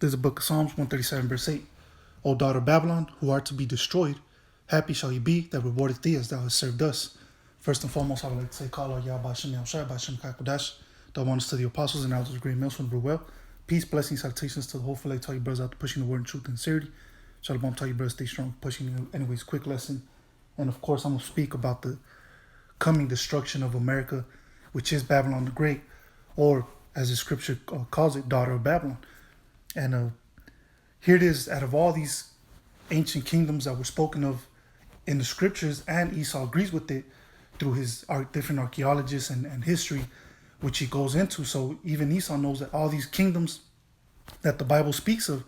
There's a book of Psalms 137 verse 8. O daughter of Babylon, who art to be destroyed, happy shall ye be that rewardeth thee as thou hast served us. First and foremost, I would like to say, Kala Yah Bashem Yahushua Bashem Kakodash. The honors to the apostles and elders of great meals from the well. Peace, blessings, salutations to the whole fillet. Tell you brothers out there pushing the word in truth and sincerity. Shalom, tell you brothers stay strong, pushing. Anyways, quick lesson. And of course, I'm going to speak about the coming destruction of America, which is Babylon the Great, or as the scripture calls it, daughter of Babylon. And here it is, out of all these ancient kingdoms that were spoken of in the scriptures, and Esau agrees with it through his different archaeologists and history, which he goes into. So even Esau knows that all these kingdoms that the Bible speaks of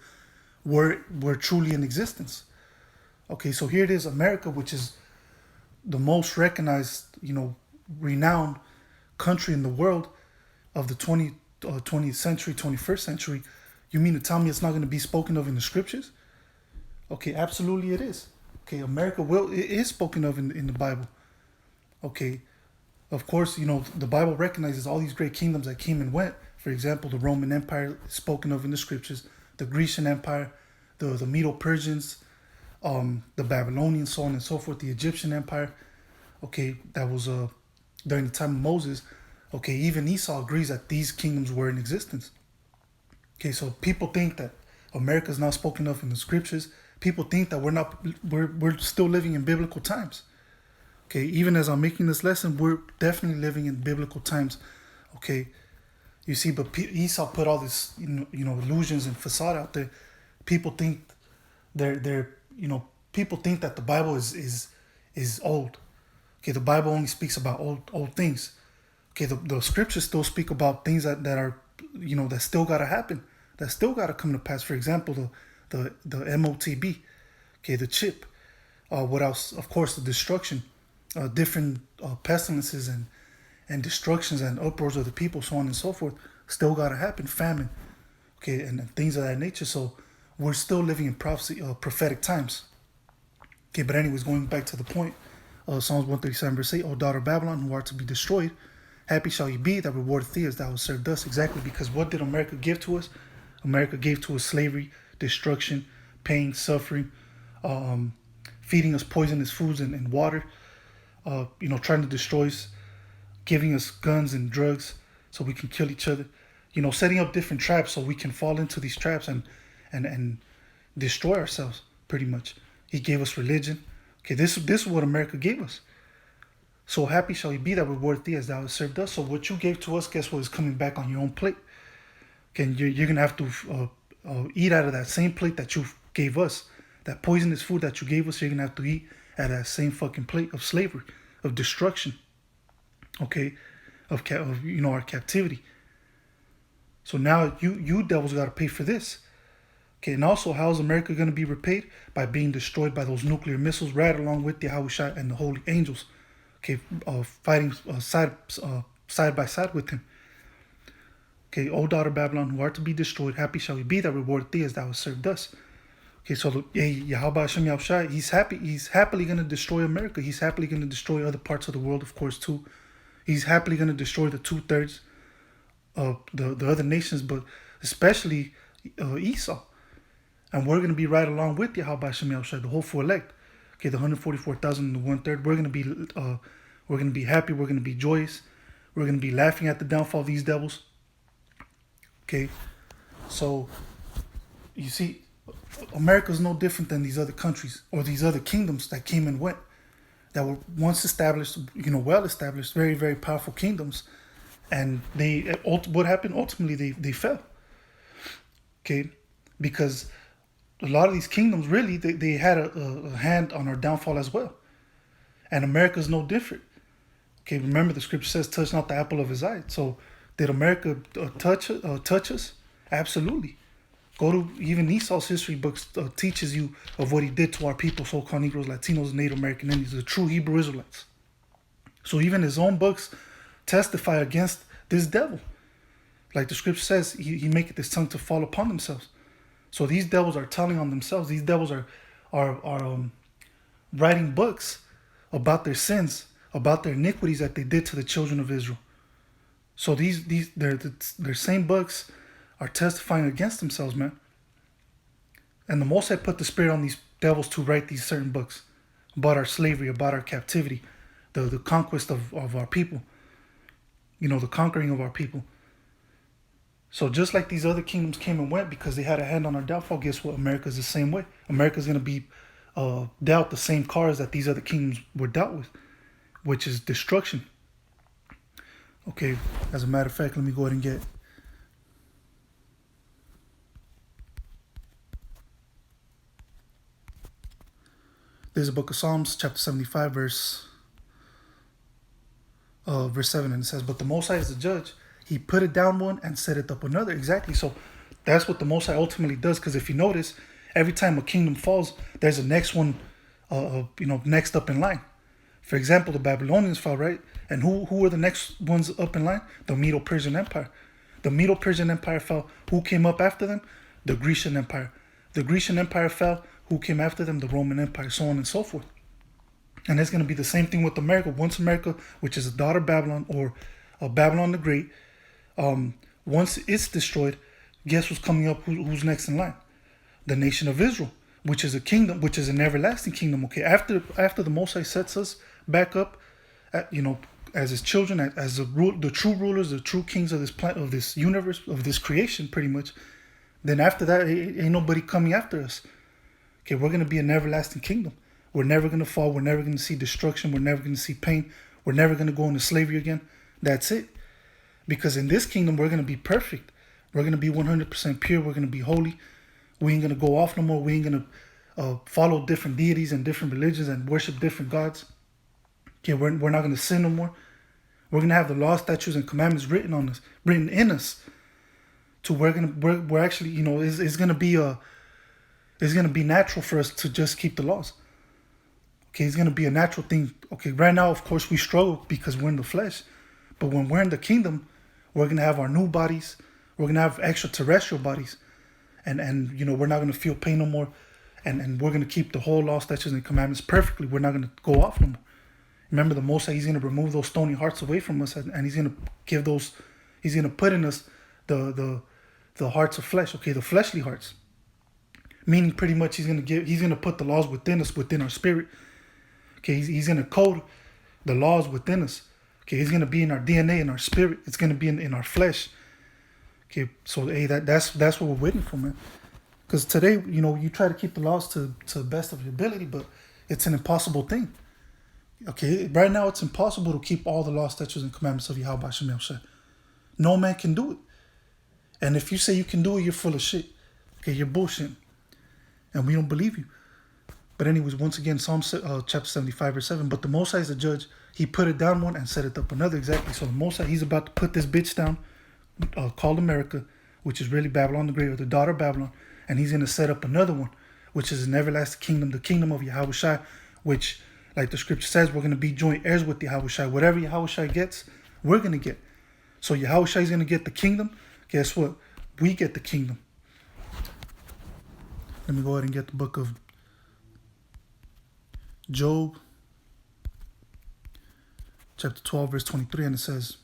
were truly in existence. Okay, so here it is, America, which is the most recognized, renowned country in the world of the 20th century, 21st century. You mean to tell me it's not going to be spoken of in the scriptures? Okay, absolutely it is. Okay, America it is spoken of in the Bible. Okay, of course, the Bible recognizes all these great kingdoms that came and went. For example, the Roman Empire is spoken of in the scriptures, the Grecian Empire, the Medo-Persians, the Babylonians, so on and so forth, the Egyptian Empire. Okay, that was during the time of Moses. Okay, even Esau agrees that these kingdoms were in existence. Okay, so people think that America is not spoken of in the scriptures. People think that we're still living in biblical times. Okay, even as I'm making this lesson, we're definitely living in biblical times. Okay, you see, but Esau put all this, illusions and facade out there. People think people think that the Bible is old. Okay, the Bible only speaks about old things. Okay, the scriptures still speak about things that are, that still gotta happen, that still gotta come to pass. For example, the MOTB, okay, the chip. What else? Of course, the destruction, different pestilences and destructions and uproars of the people, so on and so forth, still gotta happen. Famine, okay, and things of that nature. So we're still living in prophecy, prophetic times. Okay, but anyways, going back to the point, Psalms 137 verse 8, O daughter of Babylon, who art to be destroyed, happy shall ye be that rewardeth thee as thou hast served us. Exactly, because what did America give to us? America gave to us slavery, destruction, pain, suffering, feeding us poisonous foods and water, trying to destroy us, giving us guns and drugs so we can kill each other, setting up different traps so we can fall into these traps and destroy ourselves, pretty much. He gave us religion. Okay, this is what America gave us. So happy shall ye be that rewardeth thee as thou hast served us. So what you gave to us, guess what, is coming back on your own plate. Okay, you're going to have to eat out of that same plate that you gave us. That poisonous food that you gave us, you're going to have to eat out of that same fucking plate of slavery, of destruction. Okay, of our captivity. So now you devils got to pay for this. Okay, and also, how is America going to be repaid? By being destroyed by those nuclear missiles right along with Yahushua and the holy angels. Okay, fighting side by side with him. Okay, O daughter of Babylon, who art to be destroyed, happy shall we be that rewardeth thee as thou hast served us. Okay, so Yahweh Hashem Yahushua, he's happily going to destroy America. He's happily going to destroy other parts of the world, of course, too. He's happily going to destroy the 2/3 of the other nations, but especially Esau. And we're going to be right along with Yahweh Hashem Yahushua, the hopeful elect. Okay, the 144,000 and the 1/3. We're going to be happy. We're going to be joyous. We're going to be laughing at the downfall of these devils. Okay, so you see, America is no different than these other countries or these other kingdoms that came and went, that were once established, well established, very, very powerful kingdoms, and what happened? Ultimately, they fell. Okay, because a lot of these kingdoms really they had a hand on our downfall as well, and America is no different. Okay, remember the scripture says, "Touch not the apple of his eye." So, did America touch us? Absolutely. Go to even Esau's history books, teaches you of what he did to our people, so-called Negroes, Latinos, Native American Indians, the true Hebrew Israelites. So even his own books testify against this devil. Like the scripture says, he maketh his tongue to fall upon themselves. So these devils are telling on themselves. These devils are writing books about their sins, about their iniquities that they did to the children of Israel. So their same books are testifying against themselves, man. And the Most High put the Spirit on these devils to write these certain books about our slavery, about our captivity, the conquest of our people, the conquering of our people. So just like these other kingdoms came and went because they had a hand on our downfall, guess what? America's the same way. America's going to be dealt the same cards that these other kingdoms were dealt with, which is destruction. Okay, as a matter of fact, let me go ahead and get... There's a book of Psalms, chapter 75, verse 7, and it says, "But the Most High is the judge. He put it down one and set it up another." Exactly. So that's what the Most High ultimately does. Because if you notice, every time a kingdom falls, there's a next one, next up in line. For example, the Babylonians fell, right? And who were the next ones up in line? The Medo-Persian Empire. The Medo-Persian Empire fell. Who came up after them? The Grecian Empire. The Grecian Empire fell. Who came after them? The Roman Empire, so on and so forth. And it's going to be the same thing with America. Once America, which is a daughter of Babylon, or Babylon the Great, once it's destroyed, guess who's coming up? Who's next in line? The nation of Israel, which is a kingdom, which is an everlasting kingdom. Okay, after the Most High sets us back up, as his children, as the true rulers, the true kings of this planet, of this universe, of this creation, pretty much. Then after that, ain't nobody coming after us. Okay, we're going to be an everlasting kingdom. We're never going to fall. We're never going to see destruction. We're never going to see pain. We're never going to go into slavery again. That's it. Because in this kingdom, we're going to be perfect. We're going to be 100% pure. We're going to be holy. We ain't going to go off no more. We ain't going to follow different deities and different religions and worship different gods. Okay, we're not going to sin no more. We're going to have the law, statutes, and commandments written in us. To we're actually, it's going to be it's going to be natural for us to just keep the laws. Okay, it's going to be a natural thing. Okay, right now, of course, we struggle because we're in the flesh. But when we're in the kingdom, we're going to have our new bodies. We're going to have extraterrestrial bodies. And we're not going to feel pain no more. And we're going to keep the whole law, statutes, and commandments perfectly. We're not going to go off no more. Remember, the Most High, he's going to remove those stony hearts away from us. And he's going to put in us the hearts of flesh. Okay, the fleshly hearts. Meaning pretty much he's going to put the laws within us, within our spirit. Okay, he's going to code the laws within us. Okay, he's going to be in our DNA, in our spirit. It's going to be in our flesh. Okay, so hey, that's what we're waiting for, man. Because today, you try to keep the laws to the best of your ability, but it's an impossible thing. Okay, right now it's impossible to keep all the law, statutes, and commandments of Yahweh Shem Shai. No man can do it. And if you say you can do it, you're full of shit. Okay, you're bullshitting. And we don't believe you. But anyways, once again, Psalm chapter 75, verse 7. "But the Most High is the judge. He put it down one and set it up another." Exactly. So the Most High, he's about to put this bitch down, called America, which is really Babylon the Great, or the daughter of Babylon. And he's going to set up another one, which is an everlasting kingdom, the kingdom of Yahweh Shai, which, like the scripture says, we're going to be joint heirs with Yahweh Shai. Whatever Yahweh Shai gets, we're going to get. So Yahweh Shai is going to get the kingdom. Guess what? We get the kingdom. Let me go ahead and get the book of Job, chapter 12, verse 23, and it says,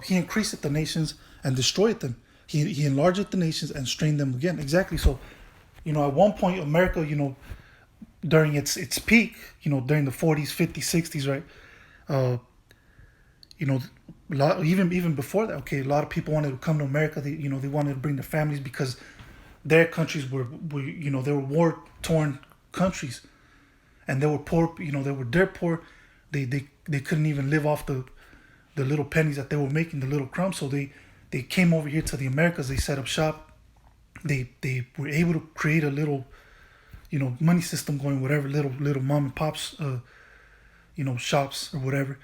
he increaseth the nations and destroyeth them. He enlargeth the nations and strained them again. Exactly. So, at one point, America, during its peak, during the 40s, 50s, 60s, right? Even before that, okay, a lot of people wanted to come to America. They wanted to bring their families because their countries were they were war-torn countries, and they were poor. They were dirt poor. They couldn't even live off the little pennies that they were making, the little crumbs. So they came over here to the Americas. They set up shop. They were able to create a little, money system going, whatever, little mom and pops, shops or whatever.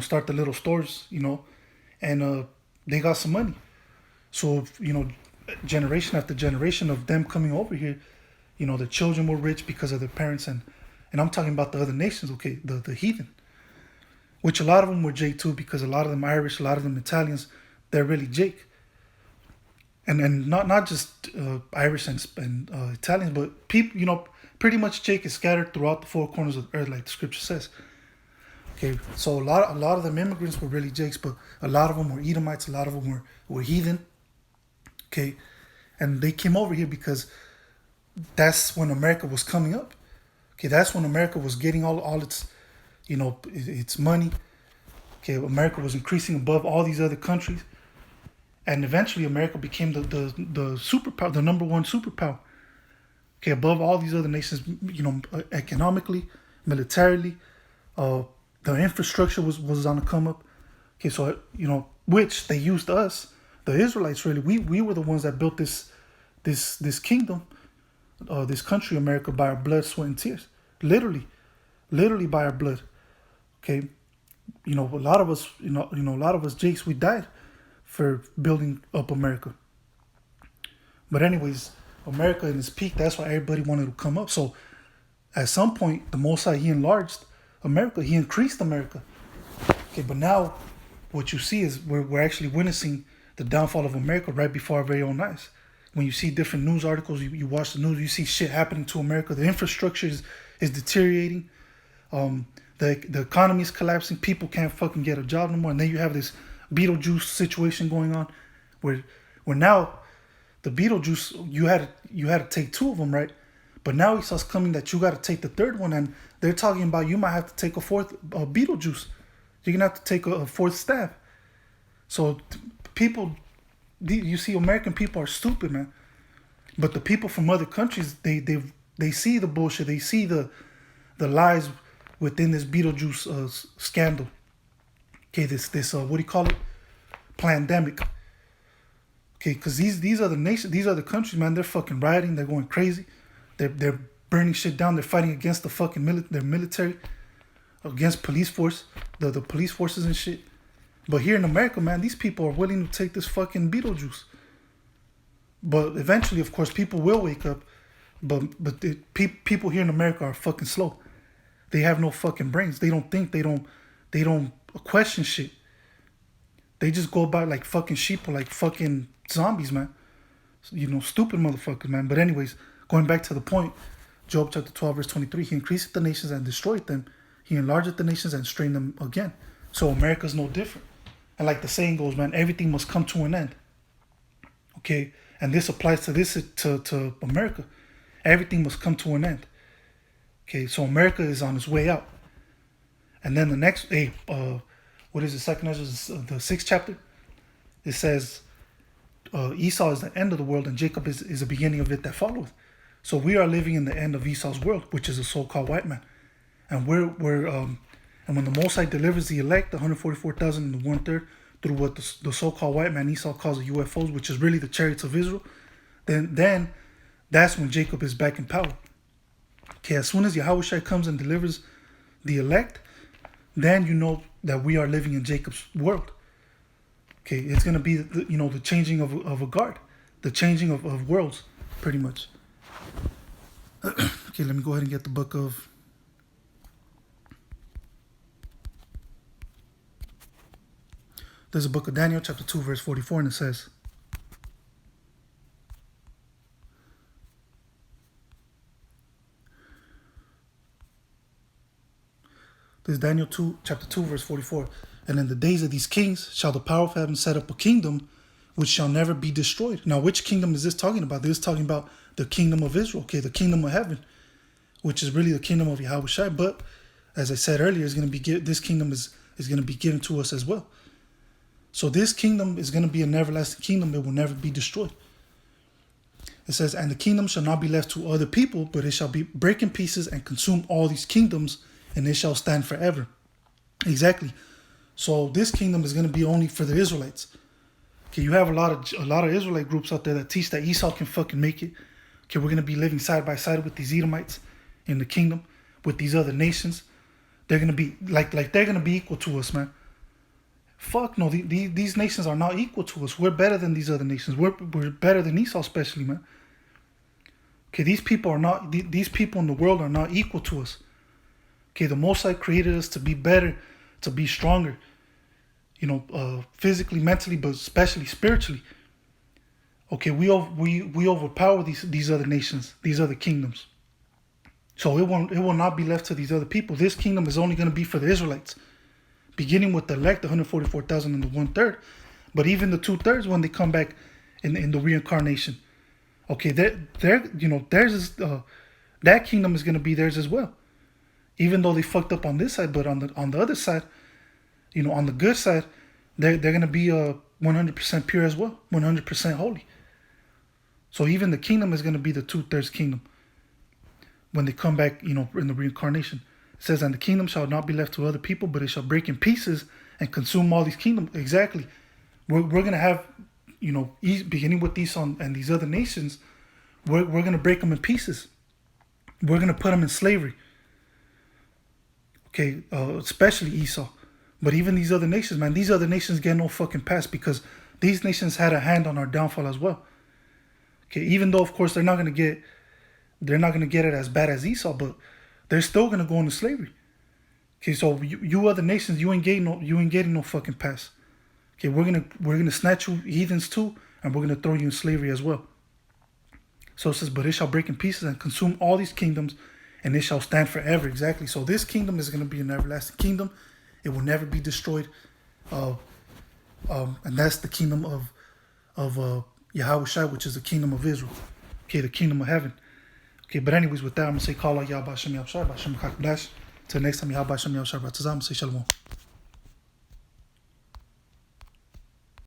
Start the little stores, and they got some money. So, generation after generation of them coming over here, the children were rich because of their parents, and I'm talking about the other nations, okay, the heathen, which a lot of them were Jake too, because a lot of them Irish, a lot of them Italians, they're really Jake. And not just Irish and Italians, but people, pretty much Jake is scattered throughout the four corners of the earth, like the scripture says. Okay, so a lot of them immigrants were really Jakes, but a lot of them were Edomites. A lot of them were heathen. Okay, and they came over here because that's when America was coming up. Okay, that's when America was getting all its, its money. Okay, America was increasing above all these other countries, and eventually America became the superpower, the number one superpower. Okay, above all these other nations, economically, militarily, the infrastructure was on the come up. Okay, so which they used us, the Israelites. Really, we were the ones that built this kingdom, this country, America, by our blood, sweat, and tears. Literally by our blood. Okay, a lot of us, a lot of us, Jakes, we died for building up America. But anyways, America in its peak, that's why everybody wanted to come up. So at some point, the Most High, he enlarged America. He increased America. Okay, but now what you see is we're actually witnessing the downfall of America right before our very own eyes. When you see different news articles, you watch the news, you see shit happening to America. The infrastructure is deteriorating. The economy is collapsing. People can't fucking get a job no more. And then you have this Beetlejuice situation going on, where now the Beetlejuice, you had to take two of them, right? But now Esau's coming that you got to take the third one, and they're talking about you might have to take a fourth Beetlejuice. You're gonna have to take a fourth stab. So people, you see, American people are stupid, man. But the people from other countries, they see the bullshit. They see the lies within this Beetlejuice scandal. Okay, this what do you call it? Pandemic. Okay, because these other nations, these other countries, man, they're fucking rioting. They're going crazy. They're burning shit down. They're fighting against the fucking their military, against police force, the police forces and shit. But here in America, man, these people are willing to take this fucking Beetlejuice. But eventually, of course, people will wake up. But people here in America are fucking slow. They have no fucking brains. They don't think. They don't question shit. They just go about like fucking sheep or like fucking zombies, man. Stupid motherfuckers, man. But anyways, going back to the point, Job chapter 12, verse 23, he increased the nations and destroyed them. He enlarged the nations and strained them again. So America's no different. And like the saying goes, man, everything must come to an end. Okay? And this applies to America. Everything must come to an end. Okay, so America is on its way out. And then the next, what is it, second Ezra, the 6th chapter? It says, Esau is the end of the world and Jacob is the beginning of it that followeth. So we are living in the end of Esau's world, which is a so-called white man. And and when the Most High delivers the elect, the 144,000 and the 1/3, through what the so-called white man Esau calls the UFOs, which is really the chariots of Israel, then that's when Jacob is back in power. Okay, as soon as Yahushua comes and delivers the elect, then you know that we are living in Jacob's world. Okay, it's going to be the changing of a guard, the changing of worlds, pretty much. Okay, let me go ahead and get the book of... There's a book of Daniel, chapter 2, verse 44, and it says, there's Daniel 2, chapter 2, verse 44. And in the days of these kings shall the power of heaven set up a kingdom which shall never be destroyed. Now, which kingdom is this talking about? This is talking about the kingdom of Israel, okay, the kingdom of heaven, which is really the kingdom of Yahushua. But as I said earlier, this kingdom is going to be given to us as well. So this kingdom is going to be an everlasting kingdom. It will never be destroyed. It says, and the kingdom shall not be left to other people, but it shall be break in pieces and consume all these kingdoms, and it shall stand forever. Exactly. So this kingdom is going to be only for the Israelites. Okay, you have a lot of Israelite groups out there that teach that Esau can fucking make it. Okay, we're going to be living side by side with these Edomites in the kingdom, with these other nations. They're going to be like they're going to be equal to us, man. Fuck no, these nations are not equal to us. We're better than these other nations. We're better than Esau, especially, man. Okay, these people in the world are not equal to us. Okay, the Most High created us to be better, to be stronger, physically, mentally, but especially spiritually. Okay, we overpower these other nations, these other kingdoms. So it will not be left to these other people. This kingdom is only going to be for the Israelites, beginning with the elect, the 144,000 and the 1/3. But even the 2/3 when they come back in the reincarnation, okay, theirs is that kingdom is going to be theirs as well. Even though they fucked up on this side, but on the other side, on the good side, they're going to be 100% pure as well, 100% holy. So even the kingdom is going to be the 2/3 kingdom when they come back, in the reincarnation. It says, and the kingdom shall not be left to other people, but it shall break in pieces and consume all these kingdoms. Exactly. We're going to have, beginning with Esau and these other nations, we're going to break them in pieces. We're going to put them in slavery. Okay, especially Esau. But even these other nations, man, these other nations get no fucking pass because these nations had a hand on our downfall as well. Okay, even though, of course, they're not going to get it as bad as Esau, but they're still going to go into slavery. Okay, so you other nations, you ain't getting no fucking pass. Okay, we're gonna snatch you heathens too, and we're gonna throw you in slavery as well. So it says, but it shall break in pieces and consume all these kingdoms, and it shall stand forever. Exactly. So this kingdom is gonna be an everlasting kingdom. It will never be destroyed. And that's the kingdom of Yahushua, which is the kingdom of Israel. Okay, the kingdom of heaven. Okay, but anyways, with that, I'm gonna say, call out Yahweh Shem Yahushua, Bashem Chak Dash. Till next time, Yahweh Shem Yahushua, I'm gonna say Shalom.